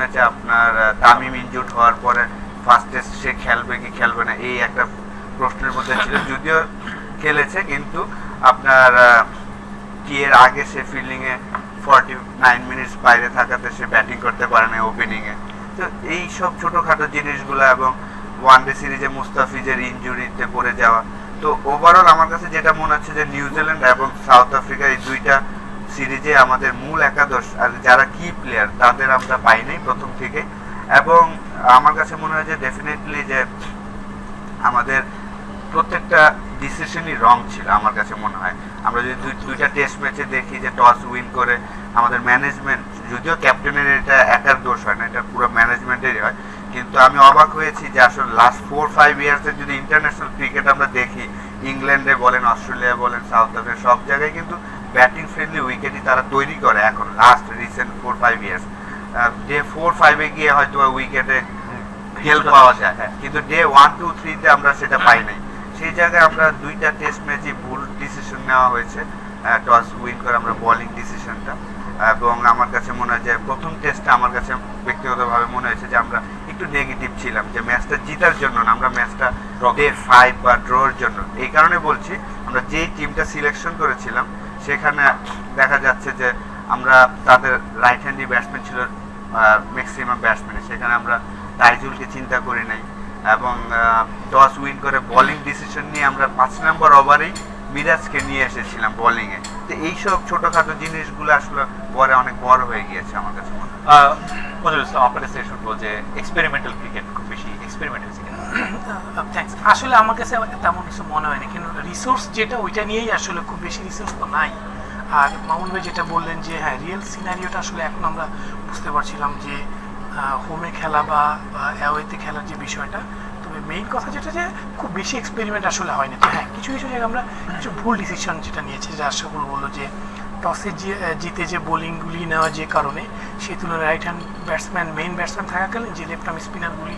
ম্যাচে আপনার তামিম ইনজুর্ড হওয়ার পরে ফার্স্ট টেস্ট সে খেলবে কি খেলবে না এই একটা প্রশ্নের মধ্যে ছিল। যদিও খেলেছে, কিন্তু আপনার এর আগে সে ফিল্ডিংয়ে 49 মিনিটস বাইরে থাকাতে সে ব্যাটিং করতে পারে না ওপেনিংয়ে। তো এই সব ছোটোখাটো জিনিসগুলো এবং ওয়ানডে সিরিজে মুস্তাফিজের ইনজুরিতে পড়ে যাওয়া, তো ওভারঅল আমার কাছে যেটা মনে হচ্ছে যে নিউজিল্যান্ড এবং সাউথ আফ্রিকা এই দুইটা সিরিজে আমাদের মূল একাদশ আর যারা কি প্লেয়ার তাদের আমরা পাই নাই প্রথম থেকে। এবং আমার কাছে মনে হয় যে ডেফিনেটলি যে আমাদের প্রত্যেকটা ডিসিশনই রং ছিল আমার কাছে মনে হয়। আমরা যদি দুইটা টেস্ট ম্যাচে দেখি যে টস উইন করে আমাদের ম্যানেজমেন্ট, যদিও ক্যাপ্টেনের এটা একার দোষ হয় না, এটা পুরো ম্যানেজমেন্টেরই হয়, কিন্তু আমি অবাক হয়েছি যে আসলে লাস্ট 4-5 ইয়ার্সে যদি ইন্টারন্যাশনাল ক্রিকেট আমরা দেখি, ইংল্যান্ডে বলেন, অস্ট্রেলিয়া বলেন, সাউথ আফ্রিকা, সব জায়গায় কিন্তু ব্যাটিং ফ্রেন্ডলি উইকেটই তারা তৈরি করে এখন লাস্ট রিসেন্ট 4-5 ইয়ার্স। ডে 4-5-এ গিয়ে হয়তো উইকেটে হেল্প পাওয়া যায়, কিন্তু ডে 1-2-3-তে আমরা সেটা পাই নাই। সেই জায়গায় আমরা দুইটা টেস্ট ম্যাচে ভুল ডিসিশন নেওয়া হয়েছে, টস উইন করে আমরা বোলিং ডিসিশনটা। এবং আমার কাছে মনে হয় যে প্রথম টেস্টটা আমার কাছে ব্যক্তিগতভাবে মনে হয়েছে যে আমরা একটু নেগেটিভ ছিলাম, যে ম্যাচটা জিতার জন্য না, আমরা ম্যাচটা ডে 5 বা ড্রর জন্য। এই কারণে বলছি, আমরা যেই টিমটা সিলেকশন করেছিলাম সেখানে দেখা যাচ্ছে যে আমরা তাদের রাইট হ্যান্ডি ব্যাটসম্যান ছিল ম্যাক্সিমাম ব্যাটসম্যান, সেখানে আমরা তাইজুলকে চিন্তা করি নাই এবং টস উইন করে বোলিং ডিসিশন নিয়ে আমরা 5 নম্বর ওভারেই মিরাজকে নিয়ে এসেছিলাম বোলিংয়ে। তো এইসব ছোটোখাটো জিনিসগুলো আসলে পরে অনেক বড় হয়ে গিয়েছে আমার কাছে মনে হয়। আপনার কাছে শুনবো যে এক্সপেরিমেন্টাল ক্রিকেট খুব বেশি এক্সপেরিমেন্ট হয়েছে কিনা? থ্যাঙ্কস। আসলে আমার কাছে তেমন কিছু মনে হয় না, কিন্তু রিসোর্স যেটা ওইটা নিয়েই আসলে খুব বেশি রিসোর্স তো নাই। আর মামুন ভাই যেটা বললেন যে হ্যাঁ, রিয়েল সিনারিওটা আসলে এখন আমরা বুঝতে পারছিলাম যে হোমে খেলা বা অ্যাওয়েতে খেলার যে বিষয়টা। তবে মেইন কথা যেটা যে খুব বেশি এক্সপেরিমেন্ট আসলে হয়নি। তো হ্যাঁ, কিছু কিছু জায়গায় আমরা কিছু ভুল ডিসিশন যেটা নিয়েছি, যে আশাকুল বললো যে টসে জিতে যে বোলিংগুলি নেওয়া যে কারণে, সেই তুলনায় right hand batsman main batsman থাকাকালীন যে লেফট আর্ম স্পিনারগুলি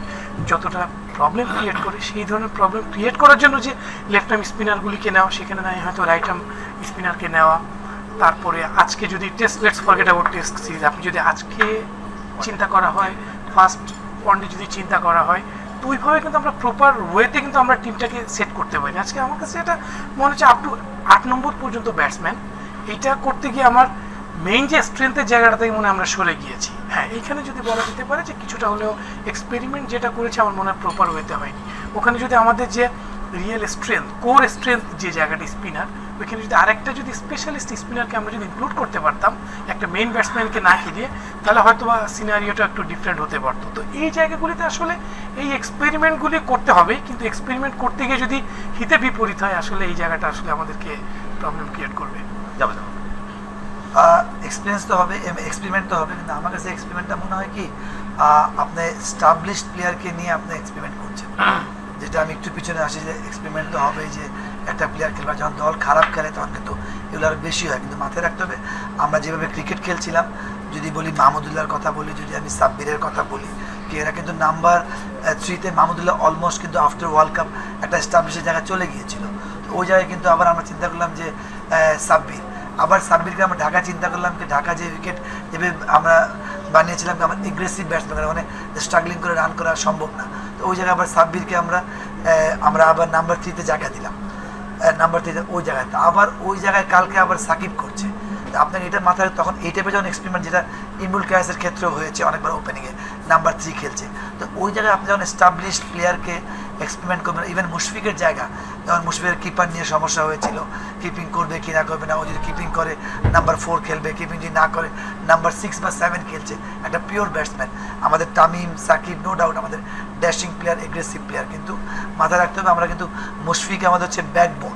যতটা প্রবলেম ক্রিয়েট করে, সেই ধরনের প্রবলেম ক্রিয়েট করার জন্য যে লেফট আর্ম স্পিনারগুলিকে নেওয়া, সেখানে নয় হয়তো রাইট আর্ম স্পিনারকে নেওয়া। তারপরে আজকে যদি test, let's forget about test series, আপনি যদি আজকে চিন্তা করা হয়, ফার্স্ট ওয়ানডে যদি চিন্তা করা হয়, তো ওইভাবে কিন্তু আমরা প্রপার ওয়েতে কিন্তু আমরা টিমটাকে সেট করতে পারি। আজকে আমার কাছে এটা মনে হচ্ছে আপ টু 8 নম্বর পর্যন্ত ব্যাটসম্যান, এইটা করতে গিয়ে আমার মেইন যে স্ট্রেংথের জায়গাটা থেকে মনে আমরা সরে গিয়েছি। হ্যাঁ, এইখানে যদি বলা যেতে পারে যে কিছুটা হলেও এক্সপেরিমেন্ট যেটা করেছে আমার মনে হয় প্রপার ওয়েতে হয়নি। ওখানে যদি আমাদের যে রিয়েল স্ট্রেংথ, কোর স্ট্রেংথ যে জায়গাটি স্পিনার, ওইখানে যদি আরেকটা যদি স্পেশালিস্ট স্পিনারকে আমরা যদি ইনক্লুড করতে পারতাম একটা মেইন ব্যাটসম্যানকে না খেলিয়ে, তাহলে হয়তো বা সিনারিওটা একটু ডিফারেন্ট হতে পারতো। তো এই জায়গাগুলিতে আসলে এই এক্সপেরিমেন্টগুলি করতে হবে, কিন্তু এক্সপেরিমেন্ট করতে গিয়ে যদি হিতে বিপরীত হয়, আসলে এই জায়গাটা আসলে আমাদেরকে প্রবলেম ক্রিয়েট করবে। যাবে এক্সপিরিয়েন্স তো হবে, এক্সপেরিমেন্ট তো হবে, কিন্তু আমার কাছে এক্সপেরিমেন্টটা মনে হয় কি, আপনি স্টাবলিশড প্লেয়ারকে নিয়ে আপনি এক্সপেরিমেন্ট করছেন, যেটা আমি একটু পিছনে আসি যে এক্সপেরিমেন্ট তো হবে, যে একটা প্লেয়ার খেলবে, যখন দল খারাপ খেলে তখন কিন্তু এগুলো আরও বেশি হয়। কিন্তু মাথায় রাখতে হবে, আমরা যেভাবে ক্রিকেট খেলছিলাম, যদি বলি মাহমুদুল্লাহর কথা বলি, যদি আমি সাব্বিরের কথা বলি, কি এরা কিন্তু নাম্বার 3-তে মাহমুদুল্লাহ অলমোস্ট কিন্তু আফটার ওয়ার্ল্ড কাপ একটা এস্টাবলিশের জায়গায় চলে গিয়েছিল। তো ওই জায়গায় কিন্তু আবার আমরা চিন্তা করলাম যে সাব্বির, আবার সাব্বিরকে আমরা ঢাকা চিন্তা করলাম কি ঢাকা যে উইকেট এভাবে আমরা বানিয়েছিলাম, আমার এগ্রেসিভ ব্যাটসম্যান, মানে স্ট্রাগলিং করে রান করা সম্ভব না। তো ওই জায়গায় আবার সাব্বিরকে আমরা আবার নাম্বার 3-তে জায়গা দিলাম, নাম্বার 3-তে ওই জায়গায়। আবার ওই জায়গায় কালকে আবার সাকিব করছে। আপনার এটা মাথায় তখন এই টাইপের যখন এক্সপেরিমেন্ট, যেটা ইমরুল কায়েসের ক্ষেত্রেও হয়েছে, অনেকবার ওপেনিংয়ে নাম্বার 3 খেলছে। তো ওই জায়গায় আপনি যখন এস্টাবলিশড প্লেয়ারকে এক্সপেরিমেন্ট করবেন, ইভেন মুশফিকের জায়গা, যেমন মুশফিকের কিপার নিয়ে সমস্যা হয়েছিল, কিপিং করবে কি না করবে না, ও যদি কিপিং করে নাম্বার 4 খেলবে, কিপিং যদি না করে নাম্বার 6 বা 7 খেলছে, একটা পিওর ব্যাটসম্যান। আমাদের তামিম, সাকিব, নো ডাউট আমাদের ড্যাশিং প্লেয়ার, এগ্রেসিভ প্লেয়ার, কিন্তু মাথায় রাখতে হবে আমরা কিন্তু মুশফিক আমাদের হচ্ছে ব্যাকবোন,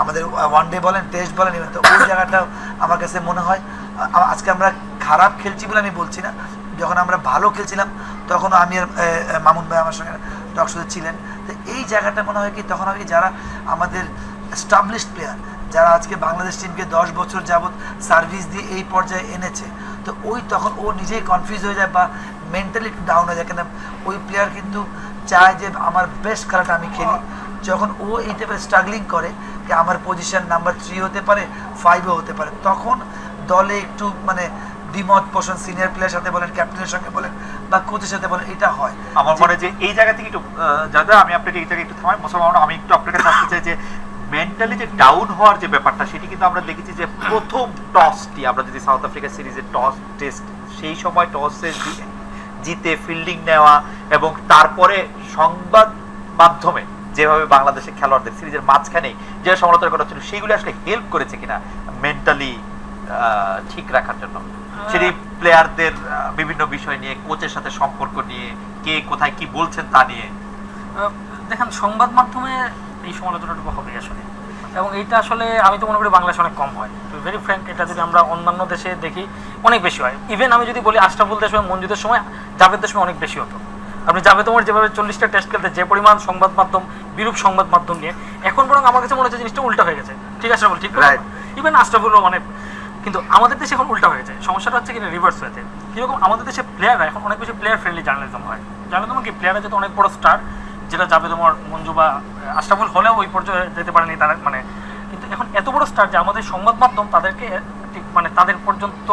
আমাদের ওয়ানডে বলেন, টেস্ট বলেন, ইভেন। তো ওই জায়গাটাও আমার কাছে মনে হয় আজকে আমরা খারাপ খেলছি বলে আমি বলছি না, যখন আমরা ভালো খেলছিলাম তখনও আমি আর মামুন ভাই আমার সঙ্গে টক শোতে ছিলেন। তো এই জায়গাটা মনে হয় কি তখন হয় কি, যারা আমাদের এস্টাবলিশড প্লেয়ার, যারা আজকে বাংলাদেশ টিমকে 10 বছর যাবৎ সার্ভিস দিয়ে এই পর্যায়ে এনেছে, তো ওই তখন ও নিজেই কনফিউজ হয়ে যায় বা মেন্টালি একটু ডাউন হয়ে যায়, কেন ওই প্লেয়ার কিন্তু চায় যে আমার বেস্ট খেলাটা আমি খেলি। যখন ও এই টাইপের স্ট্রাগলিং করে যে আমার পজিশন নাম্বার 3 হতে পারে, 5ও হতে পারে, তখন দলে একটু মানে দ্বিমত পোষণ সিনিয়র প্লেয়ারের সাথে বলেন, ক্যাপ্টেনের সঙ্গে বলেন বা কোচের সাথে বলেন, এটা হয়। আমার মনে হয় যে এই জায়গা থেকে একটু দাদা আমি আপনাকে এই জায়গায় একটু থামাই, মুসলমান আমি একটু আপনার কাছে আসতে চাই যে মেন্টালি যে ডাউন হওয়ার যে ব্যাপারটা সেটি কিন্তু আমরা দেখেছি যে প্রথম টসটি আমরা যদি সাউথ আফ্রিকা সিরিজের টস টেস্ট সেই সময় টসে জিতে ফিল্ডিং নেওয়া এবং তারপরে সংবাদ মাধ্যমে যেভাবে বাংলাদেশের খেলোয়াড়দের সিরিজের মাঝখানে যে সমালোচনা করা ছিল সেগুলো আসলে হেল্প করেছে কিনা মেন্টালি ঠিক রাখার জন্য, সেটি প্লেয়ারদের বিভিন্ন বিষয় নিয়ে, কোচের সাথে সম্পর্ক নিয়ে, কে কোথায় কি বলছেন তা নিয়ে। দেখেন সংবাদ মাধ্যমে এই সমালোচনাটুকু হবে আসলে, এবং এইটা আসলে আমি তো মনে করি বাংলাদেশে অনেক কম হয়। তো ভেরি ফ্র্যাঙ্ক, এটা যদি আমরা অন্যান্য দেশে দেখি অনেক বেশি হয়। ইভেন আমি যদি বলি আশরাফুলদের সময়, মঞ্জুদের সময়, জাভেদের সময় অনেক বেশি হতো। আপনি জাভেদ ওমর যেভাবে 40টা টেস্ট খেলতে যে পরিমাণ সংবাদ মাধ্যম, বিরূপ সংবাদ মাধ্যম নিয়ে, এখন বরং আমার কাছে মনে হচ্ছে জিনিসটা উল্টা হয়ে গেছে। ঠিক আছে বল, ঠিক ইভেন আশরাফুলও মানে, কিন্তু আমাদের দেশে এখন উল্টা হয়ে গেছে। সমস্যাটা হচ্ছে কিনা রিভার্স হয়েছে। কীরকম আমাদের দেশে প্লেয়াররা এখন অনেক বেশি প্লেয়ার ফ্রেন্ডলি জার্নালিজম হয়। জার্নালিজম কি, প্লেয়াররা যেহেতু অনেক বড় স্টার, যেটা জাভেদ ওমর, মঞ্জু বা আশরাফুল হলেও ওই পর্যায়ে যেতে পারেনি তারা, মানে কিন্তু এখন এত বড় স্টার যে আমাদের সংবাদ মাধ্যম তাদেরকে ঠিক মানে তাদের পর্যন্ত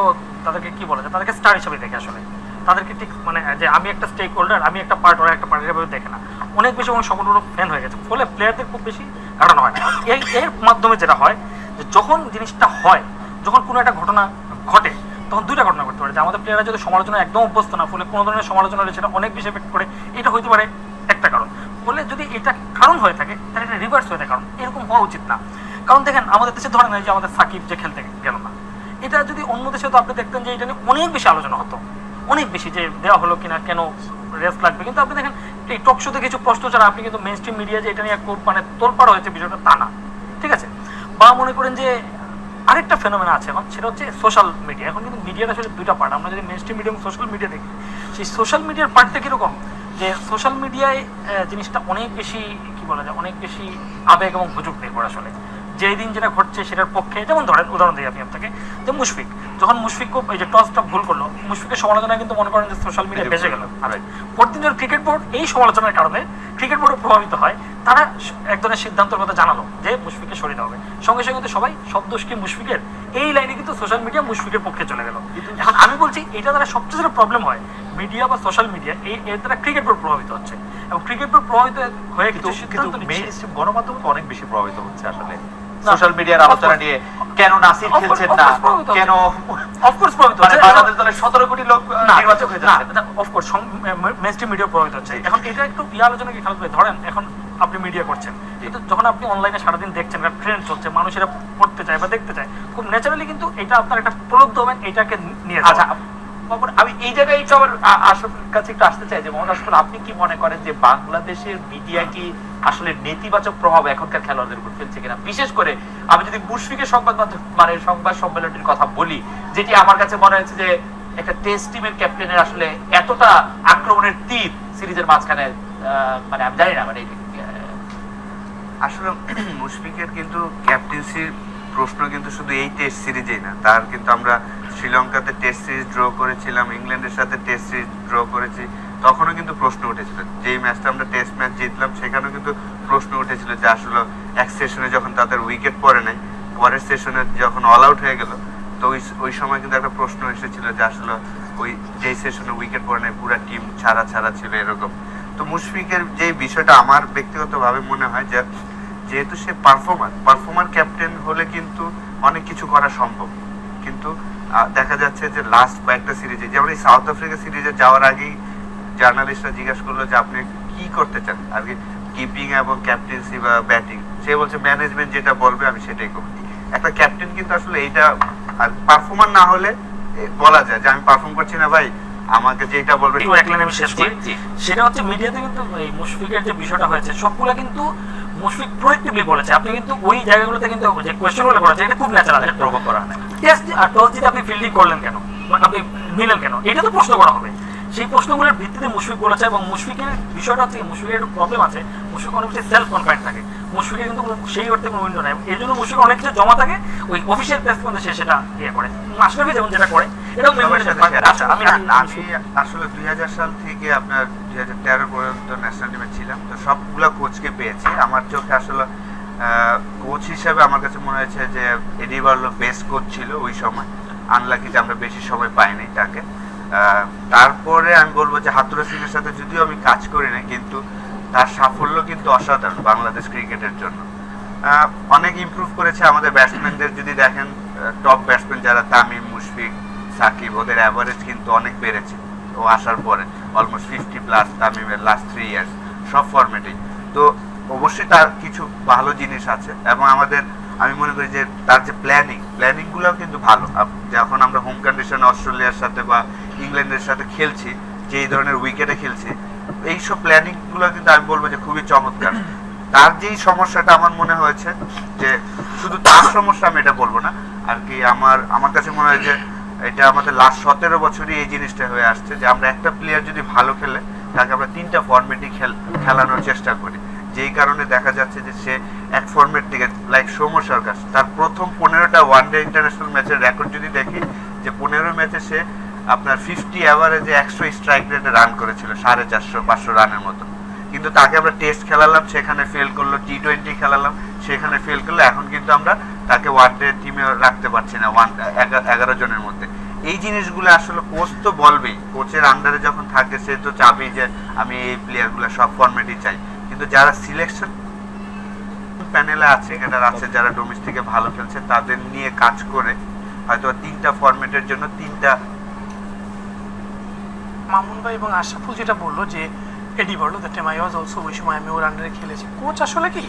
তাদেরকে কি বলা যায়, তাদেরকে স্টার হিসেবে দেখে আসলে। তাদেরকে ঠিক মানে যে আমি একটা স্টেক হোল্ডার, আমি একটা পার্ট, ওরা একটা পার্টির ভাবে দেখে না, অনেক বেশি এবং সকল ফ্যান হয়ে গেছে। ফলে প্লেয়ারদের খুব বেশি কাটানো হয় না। এর মাধ্যমে যেটা হয় যে যখন জিনিসটা হয়, যখন কোনো একটা ঘটনা ঘটে, তখন দুইটা ঘটনা ঘটতে পারে। যে আমাদের প্লেয়াররা যদি সমালোচনা একদম অভ্যস্ত না, ফলে কোনো ধরনের সমালোচনা হলে সেটা অনেক বেশি এফেক্ট করে, এটা হইতে পারে একটা কারণ। ফলে যদি এটা কারণ হয়ে থাকে তাহলে এটা রিভার্স হয়ে থাকে, কারণ এরকম হওয়া উচিত না। কারণ দেখেন আমাদের দেশে ধরেন যে আমাদের সাকিব যে খেলতে গেল না, এটা যদি অন্য দেশে তো আপনি দেখতেন যে এটা নিয়ে অনেক বেশি আলোচনা হতো, অনেক বেশি, যে দেওয়া হলো কিনা, কেন রেস্ট লাগবে। কিন্তু আপনি দেখেন এই টক শোতে কিছু প্রশ্ন ছাড়া আপনি কিন্তু মেইন স্ট্রিম মিডিয়া যে এটা নিয়ে খুব মানে তোলপাড় হয়েছে বিষয়টা তা না। ঠিক আছে, বা মনে করেন যে আরেকটা ফেনোমেনা আছে এখন, সেটা হচ্ছে সোশ্যাল মিডিয়া। এখন কিন্তু মিডিয়ার আসলে দুইটা পার্ট। আমরা যদি মেইন স্ট্রিম মিডিয়া এবং সোশ্যাল মিডিয়া দেখি, সেই সোশ্যাল মিডিয়ার পার্টটা কীরকম, যে সোশ্যাল মিডিয়ায় জিনিসটা অনেক বেশি কি বলা যায়, অনেক বেশি আবেগ এবং হুজুগ নির্ভর আসলে। যেই দিন যেটা ঘটছে সেটার পক্ষে, যেমন ধরেন উদাহরণ দিই আমি আপনাকে, যে মুশফিক যখন মুশফিক এই যে টসটা ভুল করলো, মুশফিকের সমালোচনা কিন্তু মনে করেন যে সোশ্যাল মিডিয়া বেঁচে গেল। পরদিন ক্রিকেট বোর্ড এই সমালোচনার কারণে ক্রিকেট বোর্ড প্রভাবিত হয়, তারা এক ধরনের সিদ্ধান্তের কথা জানালো যে মুশফিককে সরিয়ে দেওয়া হবে। সঙ্গে সঙ্গে কিন্তু সবাই সব দোষ কি মুশফিকের, এই লাইনে কিন্তু সোশ্যাল মিডিয়া মুশফিকের পক্ষে চলে গেল। এখন আমি বলছি এটা দ্বারা সবচেয়ে যেটা প্রবলেম হয়, মিডিয়া বা সোশ্যাল মিডিয়া এর দ্বারা ক্রিকেট বোর্ড প্রভাবিত হচ্ছে, এবং ক্রিকেট বোর্ড প্রভাবিত হয়ে কিন্তু মেইন স্ট্রিম গণমাধ্যম অনেক বেশি প্রভাবিত হচ্ছে আসলে সোশ্যাল মিডিয়ার আলোচনা নিয়ে। কেন নাসির খেলছেন না, কেন অফকোর্স প্রভাবিত হচ্ছে, বাংলাদেশ দলের 17 কোটি লোক নির্বাচক হয়ে যাচ্ছে, অফকোর্স মেইনস্ট্রিম মিডিয়া প্রভাবিত হচ্ছে। এখন এটা একটু আলোচনা কি খেয়াল করে ধরেন, এখন আপনি মিডিয়া করছেন, কিন্তু যখন আপনি অনলাইনে সারাদিন দেখছেন, একটা ট্রেন্ড চলছে, মানুষেরা পড়তে চায় বা দেখতে চায়, খুব ন্যাচারালি কিন্তু এটা আপনার একটা প্রলুব্ধ হবেন এটাকে নিয়ে। আচ্ছা, আমি এই জায়গায় একটু আবার আশরাফের কাছে একটু আসতে চাই যে মোহাম্মদ আশরাফুল, আপনি কি মনে করেন যে বাংলাদেশের মিডিয়া কি আসলে নেতিবাচক প্রভাব এখনকার খেলোয়াড়দের উপর ফেলছে কিনা? বিশেষ করে আমি যদি মুশফিকের সংবাদ মাধ্যম মানে সংবাদ সম্মেলনের কথা বলি, যেটি আমার কাছে মনে হয়েছে যে একটা টেস্ট টিমের ক্যাপ্টেনের আসলে এতটা আক্রমণের তীর সিরিজের মাঝখানে, মানে আমি জানি না, মানে আসলে মুশফিকের কিন্তু ক্যাপ্টেন্সির প্রশ্ন কিন্তু শুধু এই টেস্ট সিরিজেই না, তার কিন্তু আমরা শ্রীলঙ্কাতে টেস্ট সিরিজ ড্র করেছিলাম, ইংল্যান্ডের সাথে টেস্ট সিরিজ ড্র করেছি, তখনও কিন্তু প্রশ্ন উঠেছিল। যেই ম্যাচটা আমরা টেস্ট ম্যাচ জিতলাম সেখানেও কিন্তু প্রশ্ন উঠেছিল যে আসলে এক সেশনে যখন তাদের উইকেট পড়ে নাই, পরের সেশনে যখন অল আউট হয়ে গেল, তো ওই সময় কিন্তু একটা প্রশ্ন এসেছিল যে আসলে ওই যেই সেশনে উইকেট পড়ে নাই পুরা টিম ছাড়া ছাড়া ছিল এরকম। তো মুশফিকের যে বিষয়টা আমার ব্যক্তিগতভাবে মনে হয় যে যেহেতু সে পারফর্মার ক্যাপ্টেন হলে কিন্তু অনেক কিছু করা সম্ভব, কিন্তু দেখা যাচ্ছে যে লাস্ট কয়েকটা সিরিজে, যেমন এই সাউথ আফ্রিকা সিরিজে যাওয়ার আগেই জার্নালিস্টরা জিজ্ঞাসা করলো যে আপনি কি করতে চান আর কি, কিপিং এবং ক্যাপ্টেন্সি বা ব্যাটিং। সে বলছে ম্যানেজমেন্ট যেটা বলবে আমি সেটাই করব। একটা ক্যাপ্টেন কিন্তু আসলে এইটা পারফর্মার না হলে বলা যায় যে আমি পারফর্ম করছি না ভাই, আমাকে যেটা বলবে। সেটা হচ্ছে মিডিয়াতে কিন্তু এই মুশফিকের যে বিষয়টা হয়েছে সবগুলো কিন্তু মুশফিক প্রোঅ্যাক্টিভলি বলেছে। আপনি কিন্তু ওই জায়গাগুলোতে কিন্তু যে কোয়েশ্চেনগুলো করেছে এটা খুব ন্যাচারাল, এটা প্রভোগ করা হয়। টেস্ট আর টস জিতে আপনি ফিল্ডিং করলেন কেন, আপনি নিলেন কেন, এটা তো প্রশ্ন করা হবে। সেই প্রশ্নগুলোর ভিত্তিতে মুশফিক বলেছে, এবং মুশফিকের বিষয়টা হচ্ছে মুশফিকের একটু প্রবলেম আছে, মুশফিক অনেক বেশি সেলফ কনফিডেন্ট থাকে, মুশফিকের কিন্তু সেই অর্থে কোনো উইন্ডো নাই, এই জন্য মুশফিক অনেক কিছু জমা থাকে, ওই অফিসিয়াল প্রেস পর্যন্ত সে সেটা ইয়ে করে। মাশরাফি যেমন যেটা করে এটাও আচ্ছা, আমি আসলে 2000 সাল থেকে আপনার 2013 পর্যন্ত ন্যাশনাল টিমে ছিলাম, তো সবগুলা কোচকে পেয়েছি। আমার চোখে আসলে কোচ হিসেবে আমার কাছে মনে হয়েছে যে এডি বার্লো বেস্ট কোচ ছিল ওই সময়। আনলাকি যে আমরা বেশি সময় পাইনি তাকে। তারপরে আমি বলবো যে হাতুড়া সিংয়ের সাথে যদিও আমি কাজ করি না, কিন্তু তার সাফল্য কিন্তু অসাধারণ বাংলাদেশ ক্রিকেটের জন্য। অনেক ইমপ্রুভ করেছে আমাদের ব্যাটসম্যানদের। যদি দেখেন টপ ব্যাটসম্যান যারা তামিম, মুশফিক, সাকিব, ওদের অ্যাভারেজ কিন্তু অনেক বেড়েছে ও আসার পরে, অলমোস্ট 50+ তামিমের লাস্ট 3 ইয়ার্স সব ফরম্যাটেই। তো অবশ্যই তার কিছু ভালো জিনিস আছে, এবং আমাদের আমি মনে করি যে তার যে প্ল্যানিংগুলোও কিন্তু ভালো। যখন আমরা হোম কন্ডিশনে অস্ট্রেলিয়ার সাথে বা ইংল্যান্ডের সাথে খেলছি, যে এই ধরনের উইকেটে খেলছি, এইসব প্ল্যানিংগুলো কিন্তু আমি বলবো যে খুবই চমৎকার। তার যেই সমস্যাটা আমার মনে হয়েছে, যে শুধু তার সমস্যা আমি এটা বলবো না আর কি, আমার কাছে মনে হয় যে এটা আমাদের লাস্ট 17 বছরই এই জিনিসটা হয়ে আসছে, যে আমরা একটা প্লেয়ার যদি ভালো খেলে তাকে আমরা 3টা ফরম্যাটই খেলানোর চেষ্টা করি। যেই কারণে দেখা যাচ্ছে যে সে এক ফরম্যাট থেকে, লাইক সৌম্য সরকার, তার প্রথম 15টা ওয়ানডে ইন্টারন্যাশনাল ম্যাচের রেকর্ড যদি দেখি, যে 15 ম্যাচে সে আপনার 50 অ্যাভারেজে 100 স্ট্রাইক রেটে রান করেছিল, 450-500 রানের মতো। কিন্তু তাকে আমরা টেস্ট খেলালাম, সেখানে ফেল করলো, T20 খেলালাম, সেখানে ফেল করলো। এখন কিন্তু আমরা তাকে ওয়ানডে টিমে রাখতে পারছি না 11 জনের মধ্যে। এই জিনিসগুলো আসলে কোচ তো বলবেই, কোচের আন্ডারে যখন থাকে সে তো চাবেই যে আমি এই প্লেয়ারগুলো সব ফরম্যাটই চাই। কিন্তু যারা সিলেকশন প্যানেলে আছে, ক্রিকেটার আছে যারা ডোমেস্টিকে ভালো খেলছে, তাদের নিয়ে কাজ করে হয়তো 3টা ফরম্যাটের জন্য 3টা। মামুন ভাই এবং আশরাফুল যেটা বললো যে এডি বললো that time I was also, ওই সময় আমি ওর আন্ডারে খেলেছি। কোচ আসলে কি,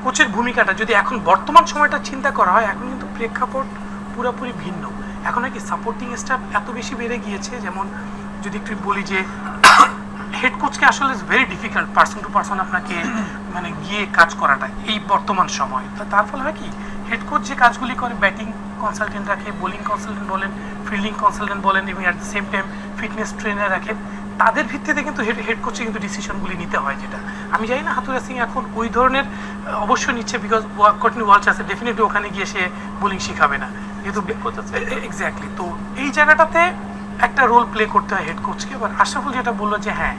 কোচের ভূমিকাটা যদি এখন বর্তমান সময়টা চিন্তা করা হয়, এখন কিন্তু প্রেক্ষাপট পুরোপুরি ভিন্ন। এখন নাকি সাপোর্টিং স্টাফ এত বেশি বেড়ে গিয়েছে, যেমন যদি একটু বলি যে হেড কোচকে আসলে is very difficult person to person আপনাকে মানে গিয়ে কাজ করাটা এই বর্তমান সময়। তার ফলে হয় কি, হেড কোচ যে কাজগুলি করে, ব্যাটিং কনসালটেন্ট রাখে, বোলিং কনসালটেন্ট বলেন, ফিল্ডিং কনসালটেন্ট বলেন, এবং at the same time fitness trainer রাখেন, তাদের ভিত্তিতে কিন্তু হেড কোচে কিন্তু ডিসিশনগুলি নিতে হয়। যেটা আমি জানি না হাতুড়া সিং এখন ওই ধরনের অবশ্যই নিচ্ছে, বিকজ কন্টিনিউ ওয়ার্ল্ড আছে, ডেফিনেটলি ওখানে গিয়ে সে বোলিং শিখাবে না, যেহেতু এক্স্যাক্টলি। তো এই জায়গাটাতে একটা রোল প্লে করতে হয় হেড কোচকে। এবার আশরাফুল যেটা বললো যে হ্যাঁ,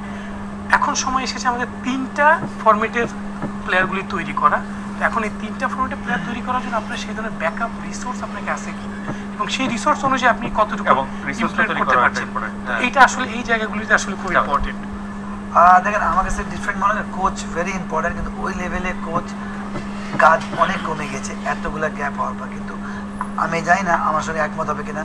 এখন সময় এসেছে আমাদের 3টা ফরম্যাটের প্লেয়ারগুলি তৈরি করা। এখন এই 3টা ফরম্যাটের প্লেয়ার তৈরি করার জন্য আপনার সেই ধরনের ব্যাকআপ রিসোর্স আপনাকে আছে কি, এবং সেই রিসোর্স অনুযায়ী আপনি কতটুকু করতে পারছেন, এইটা আসলে এই জায়গাগুলিতে আসলে খুব ইম্পর্টেন্ট। দেখেন আমার কাছে ডিফারেন্ট মনে হয়, কোচ ভেরি ইম্পর্টেন্ট, কিন্তু ওই লেভেলে কোচ কাজ অনেক কমে গেছে এতগুলা গ্যাপ হওয়ার পর। কিন্তু আমি জানি না আমার সঙ্গে একমত হবে কিনা,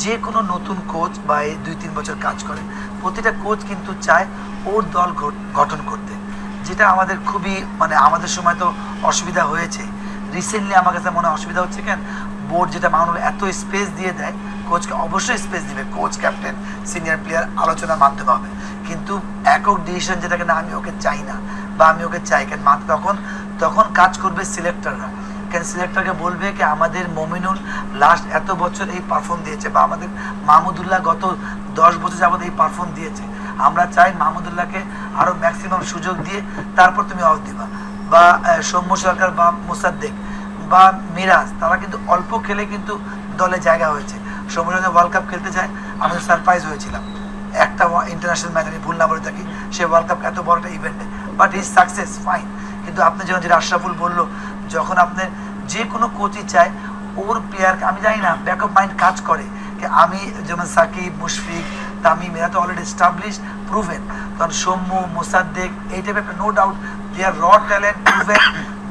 যে কোনো নতুন কোচ বা এই 2-3 বছর কাজ করে, প্রতিটা কোচ কিন্তু চায় ওর দল গঠন করতে, যেটা আমাদের খুবই মানে আমাদের সময় তো অসুবিধা হয়েছে। রিসেন্টলি আমার কাছে মনে হয় অসুবিধা হচ্ছে কেন, বোর্ড যেটা মানুষ এত স্পেস দিয়ে দেয়, কোচকে অবশ্যই স্পেস দিবে, কোচ, ক্যাপ্টেন, সিনিয়র প্লেয়ার আলোচনার মাধ্যমে হবে, কিন্তু একক ডিসিশন যেটাকে না আমি ওকে চাই না বা আমি ওকে চাই কেন, তখন কাজ করবে সিলেক্টররা। কেন সিলেক্টরকে বলবে কি আমাদের মমিনুল লাস্ট এত বছর এই পারফর্ম দিয়েছে, বা আমাদের মাহমুদুল্লাহ গত 10 বছর যাবত এই পারফর্ম দিয়েছে, আমরা চাই মাহমুদুল্লাহকে আরও ম্যাক্সিমাম সুযোগ দিয়ে তারপর তুমি অফ দিবা। বা সৌম্য সরকার বা মোসাদ্দেক বা মিরাজ, তারা কিন্তু অল্প খেলে কিন্তু দলে জায়গা হয়েছে। সৌম্য সরকার ওয়ার্ল্ড কাপ খেলতে যায়, আমি সারপ্রাইজ হয়েছিলাম, একটা ইন্টারন্যাশনাল ম্যাচ আমি ভুল না বলে থাকি, সে ওয়ার্ল্ড কাপ এত বড় একটা ইভেন্টে, বাট ইজ সাকসেস ফাইন। কিন্তু আপনি যেমন যেটা আশরাফুল বললো, যখন আপনার যে কোনো কোচই চায় ওর প্লেয়ারকে, আমি জানি না ব্যাকআপ মাইন্ড কাজ করে কি, আমি যেমন সাকিব, মুশফিক, তামিম, এরা তো অলরেডি এস্টাবলিশ প্রুভেন, কারণ সৌম্য, মোসাদ্দেক এই টাইপের নো ডাউট দে আর র ট্যালেন্ট প্রুভেন,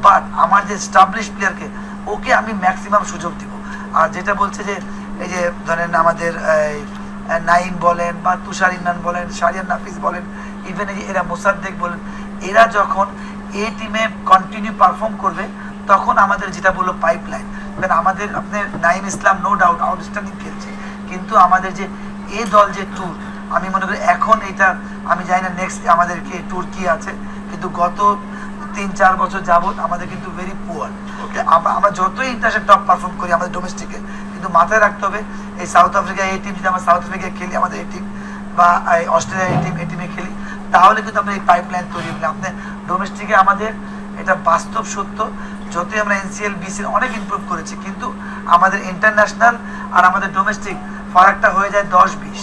বাট আমার যে এস্টাবলিশ প্লেয়ারকে ওকে আমি ম্যাক্সিমাম সুযোগ দিব। আর যেটা বলছে যে এই যে ধরেন আমাদের নাইম বলেন বা তুষার ইমরান বলেন, শারিয়ান নাফিস বলেন, ইভেন এরা মোসাদ্দেক বলেন, এরা যখন এই টিমে কন্টিনিউ পারফর্ম করবে, তখন আমাদের যেটা বললো পাইপলাইন, কারণ আমাদের আপনার নাইম ইসলাম নো ডাউট আউটস্ট্যান্ডিং খেলছে, কিন্তু আমাদের যে এই দল যে ট্যুর, আমি মনে করি এখন এটা আমি জানি না নেক্সট আমাদের কি ট্যুর কি আছে, কিন্তু গত 3-4 বছর যাবত আমাদের কিন্তু ভেরি পুয়ার। আমরা যতই ইন্টারন্যাশনাল টপ পারফর্ম করি আমাদের ডোমেস্টিকে, কিন্তু মাথায় রাখতে হবে এই সাউথ আফ্রিকা এই টিম, যদি আমরা সাউথ আফ্রিকায় খেলি আমাদের এই টিম, বা অস্ট্রেলিয়া এই টিমে খেলি, তাহলে কিন্তু আমরা এই পাইপলাইন তৈরি হবে। আপনার ডোমেস্টিকে আমাদের এটা বাস্তব সত্য, যতই আমরা এনসিএল বিসিএল অনেক ইমপ্রুভ করেছি, কিন্তু আমাদের ইন্টারন্যাশনাল আর আমাদের ডোমেস্টিক ফারাকটা হয়ে যায় 10-20।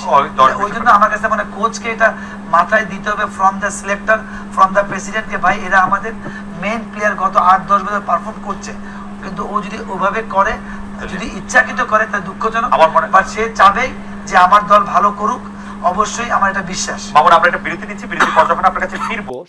ওই জন্য আমার কাছে মানে কোচকে এটা মাথায় দিতে হবে, from the selector, from the প্রেসিডেন্টকে, ভাই এরা আমাদের মেন প্লেয়ার গত 8-10 বছর পারফর্ম করছে, কিন্তু ও যদি ওভাবে করে যদি ইচ্ছাকৃত করে তাহলে দুঃখজনক, আমার মনে- বাট সে চাবে যে আমার দল ভালো করুক, অবশ্যই আমার এটা বিশ্বাস। মামুন, আমরা একটা বিরতি নিচ্ছি, বিরতির পর যখন আপনার কাছে ফিরবো